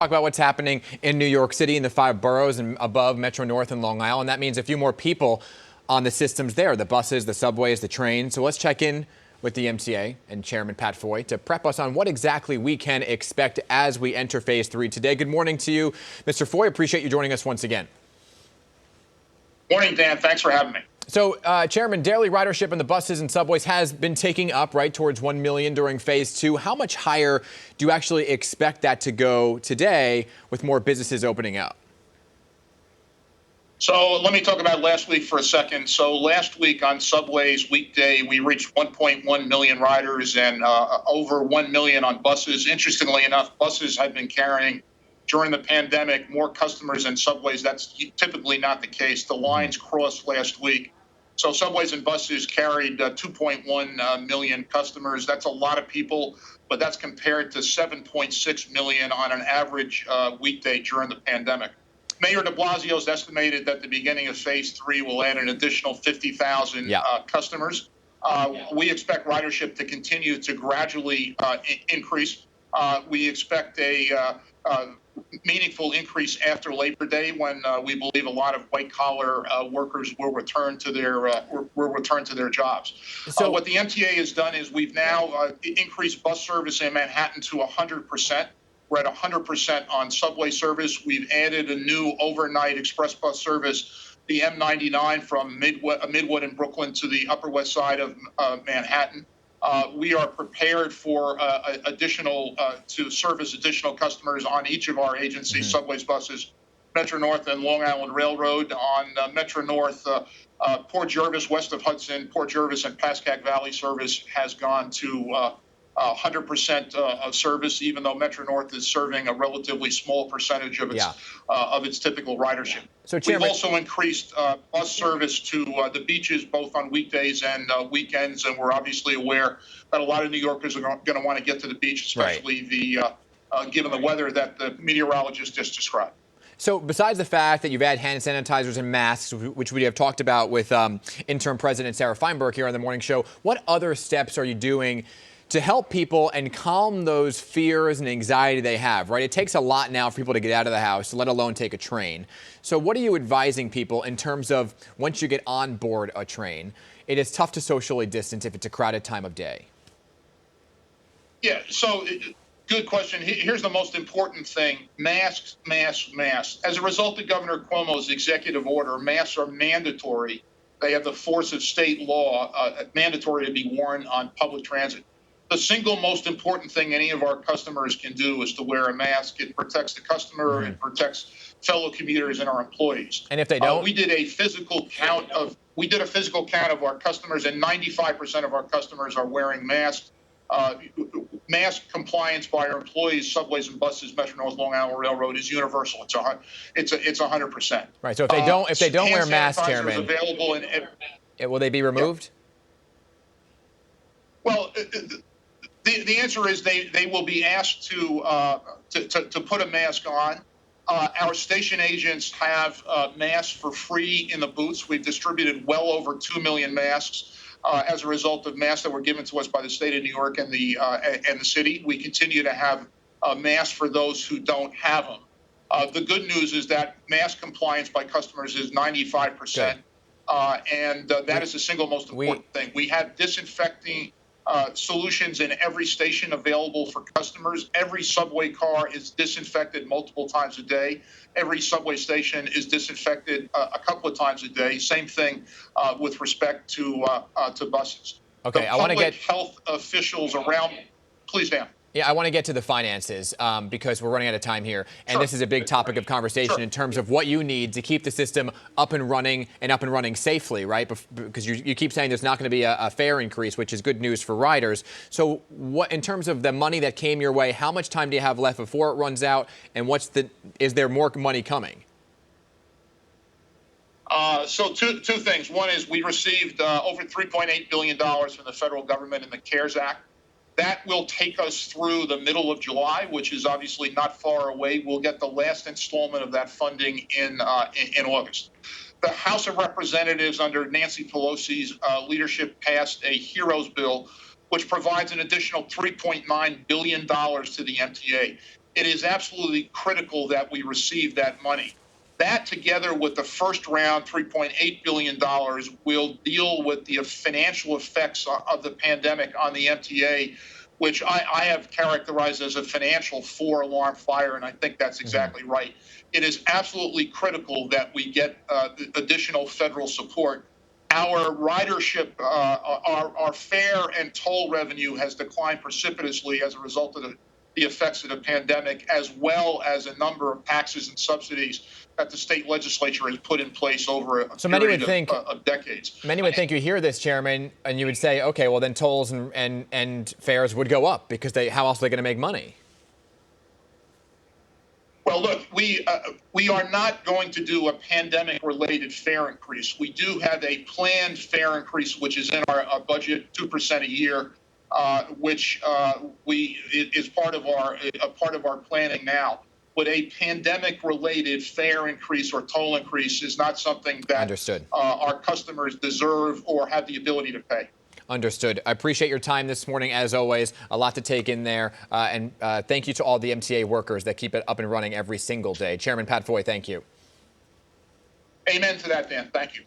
Talk about what's happening in New York City in the 5 boroughs and above Metro North and Long Island. That means a few more people on the systems there, the buses, the subways, the trains. So let's check in with the MTA and Chairman Pat Foye to prep us on what exactly we can expect as we enter phase 3 today. Good morning to you, Mr. Foye. Appreciate you joining us once again. Morning, Dan. Thanks for having me. So, Chairman, daily ridership in the buses and subways has been taking up, right, towards 1 million during phase 2. How much higher do you actually expect that to go today with more businesses opening up? So let me talk about last week for a second. So last week on subways weekday, we reached 1.1 million riders and over 1 million on buses. Interestingly enough, buses have been carrying during the pandemic more customers than subways. That's typically not the case. The lines crossed last week. So subways and buses carried 2.1 million customers. That's a lot of people, but that's compared to 7.6 million on an average weekday during the pandemic. Mayor de Blasio's estimated that the beginning of phase 3 will add an additional 50,000 customers. We expect ridership to continue to gradually increase. We expect a meaningful increase after Labor Day when we believe a lot of white-collar workers will return to their jobs. So what the MTA has done is we've now increased bus service in Manhattan to 100%. We're at 100% on subway service. We've added a new overnight express bus service, the M99 from Midwood and Brooklyn to the Upper West Side of Manhattan. We are prepared for to service additional customers on each of our agencies, subways, buses, Metro North and Long Island Railroad. On Metro North, Port Jervis, west of Hudson, Port Jervis and Pascack Valley service has gone to 100% of service, even though Metro North is serving a relatively small percentage of its typical ridership. So, Chairman, we've also increased bus service to the beaches, both on weekdays and weekends, and we're obviously aware that a lot of New Yorkers are going to want to get to the beach, especially given the weather that the meteorologist just described. So besides the fact that you've had hand sanitizers and masks, which we have talked about with interim President Sarah Feinberg here on the morning show, what other steps are you doing to help people and calm those fears and anxiety they have, right? It takes a lot now for people to get out of the house, let alone take a train. So what are you advising people in terms of once you get on board a train, it is tough to socially distance if it's a crowded time of day? Yeah, so good question. Here's the most important thing. Masks, masks, masks. As a result of Governor Cuomo's executive order, masks are mandatory. They have the force of state law, mandatory to be worn on public transit. The single most important thing any of our customers can do is to wear a mask. It protects the customer, it protects fellow commuters and our employees. And if they don't? We did a physical count of our customers, and 95% of our customers are wearing masks. Mask compliance by our employees, subways and buses, Metro North, Long Island Railroad is universal. It's 100%. Right. So if they don't wear masks, Chairman, available will they be removed? Well, the answer is they will be asked to put a mask on. Our station agents have masks for free in the booths. We've distributed well over 2 million masks as a result of masks that were given to us by the state of New York and the city. We continue to have masks for those who don't have them. The good news is that mask compliance by customers is 95%, and that is the single most important thing. We have disinfecting solutions in every station available for customers. Every subway car is disinfected multiple times a day. Every subway station is disinfected a couple of times a day. Same thing with respect to buses. Okay, I want to get health officials around. Please, Dan. Yeah, I want to get to the finances because we're running out of time here. And this is a big topic of conversation in terms of what you need to keep the system up and running safely, right? Because you keep saying there's not going to be a fare increase, which is good news for riders. So what, in terms of the money that came your way, how much time do you have left before it runs out? And is there more money coming? So two things. One is we received over $3.8 billion from the federal government in the CARES Act. That will take us through the middle of July, which is obviously not far away. We'll get the last installment of that funding in August. The House of Representatives under Nancy Pelosi's leadership passed a HEROES bill, which provides an additional $3.9 billion to the MTA. it is absolutely critical that we receive that money. That, together with the first round, $3.8 billion, will deal with the financial effects of the pandemic on the MTA, which I have characterized as a financial four-alarm fire, and I think that's exactly right. It is absolutely critical that we get additional federal support. Our ridership, our fare and toll revenue has declined precipitously as a result of the effects of the pandemic, as well as a number of taxes and subsidies that the state legislature has put in place over a period of decades. Many would think you hear this, Chairman, and you would say, okay, well then tolls and fares would go up because how else are they going to make money? Well, look, we are not going to do a pandemic-related fare increase. We do have a planned fare increase, which is in our budget, 2% a year, which is part of our planning now. But a pandemic-related fare increase or toll increase is not something that our customers deserve or have the ability to pay. Understood. I appreciate your time this morning, as always. A lot to take in there. And thank you to all the MTA workers that keep it up and running every single day. Chairman Pat Foye, thank you. Amen to that, Dan. Thank you.